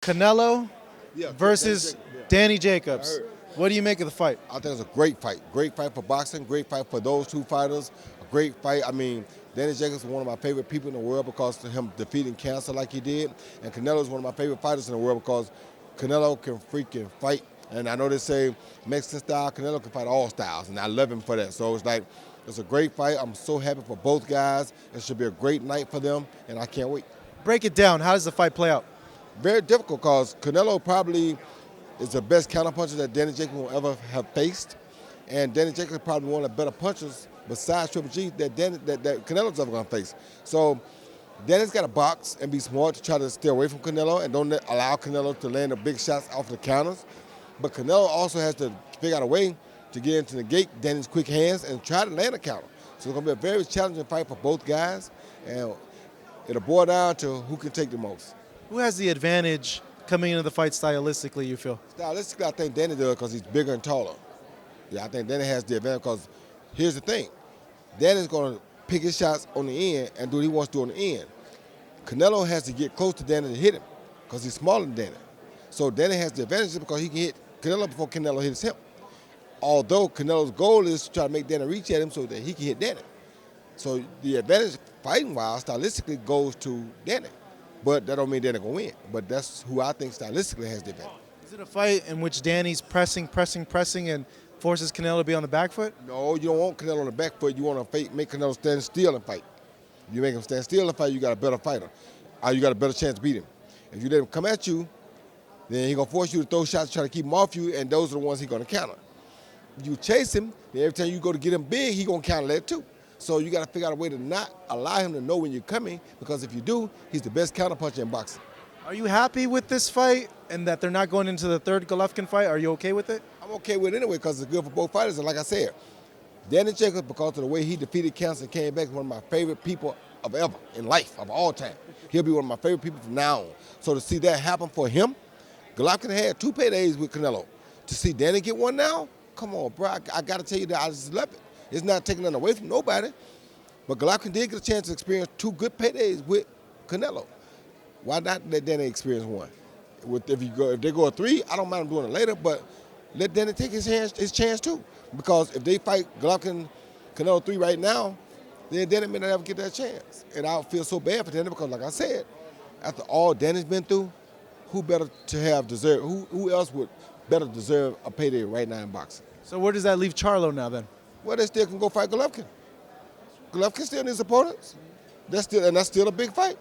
Canelo Yeah, versus Danny Jacobs. What do you make of the fight? I think it's a great fight. Great fight for boxing. Great fight for those two fighters. A great fight. I mean, Danny Jacobs is one of my favorite people in the world because of him defeating cancer like he did. And Canelo is one of my favorite fighters in the world because Canelo can freaking fight. And I know they say Mexican style, Canelo can fight all styles. And I love him for that. So it's like, it's a great fight. I'm so happy for both guys. It should be a great night for them. And I can't wait. Break it down. How does the fight play out? Very difficult because Canelo probably is the best counterpuncher that Danny Jacobs will ever have faced. And Danny Jacobs is probably one of the better punchers besides Triple G that Canelo's ever going to face. So Danny's got to box and be smart to try to stay away from Canelo and don't allow Canelo to land the big shots off the counters. But Canelo also has to figure out a way to get into negate Danny's quick hands and try to land a counter. So it's going to be a very challenging fight for both guys. And it'll boil down to who can take the most. Who has the advantage coming into the fight stylistically, you feel? Stylistically, I think Danny does because he's bigger and taller. Yeah, I think Danny has the advantage because here's the thing. Danny's going to pick his shots on the end and do what he wants to do on the end. Canelo has to get close to Danny to hit him because he's smaller than Danny. So Danny has the advantage because he can hit Canelo before Canelo hits him. Although Canelo's goal is to try to make Danny reach at him so that he can hit Danny. So the advantage fighting-wise, stylistically, goes to Danny. But that don't mean Danny going to win. But that's who I think stylistically has the advantage. Is it a fight in which Danny's pressing, and forces Canelo to be on the back foot? No, you don't want Canelo on the back foot. You want to make Canelo stand still and fight. If you make him stand still and fight, you got a better fighter. Or you got a better chance to beat him. If you let him come at you, then he's going to force you to throw shots to try to keep him off you, and those are the ones he's going to counter. If you chase him, then every time you go to get him big, he's going to counter that too. So you got to figure out a way to not allow him to know when you're coming, because if you do, he's the best counterpuncher in boxing. Are you happy with this fight and that they're not going into the third Golovkin fight? Are you okay with it? I'm okay with it anyway because it's good for both fighters. And like I said, Danny Jacobs, because of the way he defeated cancer and came back, is one of my favorite people of ever in life, of all time. He'll be one of my favorite people from now on. So to see that happen for him, Golovkin had 2 paydays with Canelo. To see Danny get one now, come on, bro. I got to tell you that I just love it. It's not taking nothing away from nobody. But Golovkin did get a chance to experience 2 good paydays with Canelo. Why not let Danny experience one? If they go a 3, I don't mind him doing it later, but let Danny take his chance too. Because if they fight Golovkin Canelo 3 right now, then Danny may not ever get that chance. And I feel so bad for Danny because, like I said, after all Danny's been through, who else would better deserve a payday right now in boxing? So where does that leave Charlo now then? Well, they still can go fight Golovkin. Golovkin still needs opponents. That's still a big fight.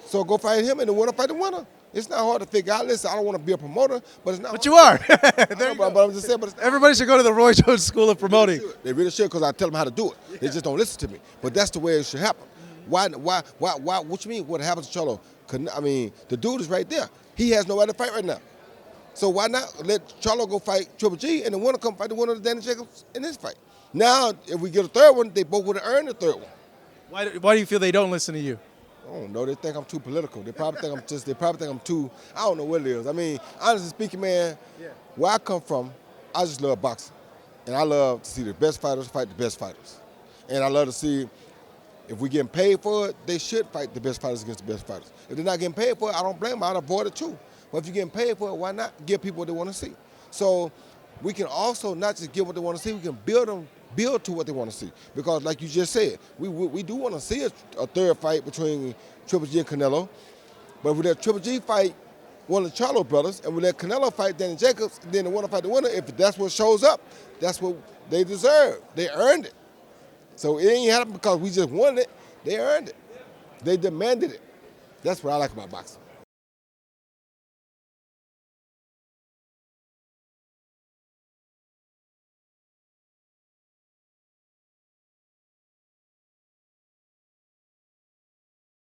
So go fight him and the winner fight the winner. It's not hard to figure out. Listen, I don't want to be a promoter, but it's not. But you are. But I'm just saying. But Everybody should go to the Roy Jones School of Promoting. They really should because I tell them how to do it. Yeah. They just don't listen to me. But that's the way it should happen. Why? What you mean? What happens to Charlo? I mean, the dude is right there. He has nobody to fight right now. So why not let Charlo go fight Triple G and the winner come fight the winner of Danny Jacobs in this fight? Now, if we get a third one, they both would have earned the third one. Why do you feel they don't listen to you? I don't know. They think I'm too political. They probably think I'm too. I don't know what it is. I mean, honestly speaking, man, where I come from, I just love boxing, and I love to see the best fighters fight the best fighters, and I love to see if we're getting paid for it, they should fight the best fighters against the best fighters. If they're not getting paid for it, I don't blame them. I'd avoid it too. But if you're getting paid for it, why not give people what they want to see? So we can also not just give what they want to see. We can build to what they want to see. Because like you just said, we do want to see a third fight between Triple G and Canelo. But if we let Triple G fight one of the Charlo brothers and we let Canelo fight Danny Jacobs, then the winner fight the winner, if that's what shows up, that's what they deserve. They earned it. So it ain't happened because we just wanted it. They earned it. They demanded it. That's what I like about boxing.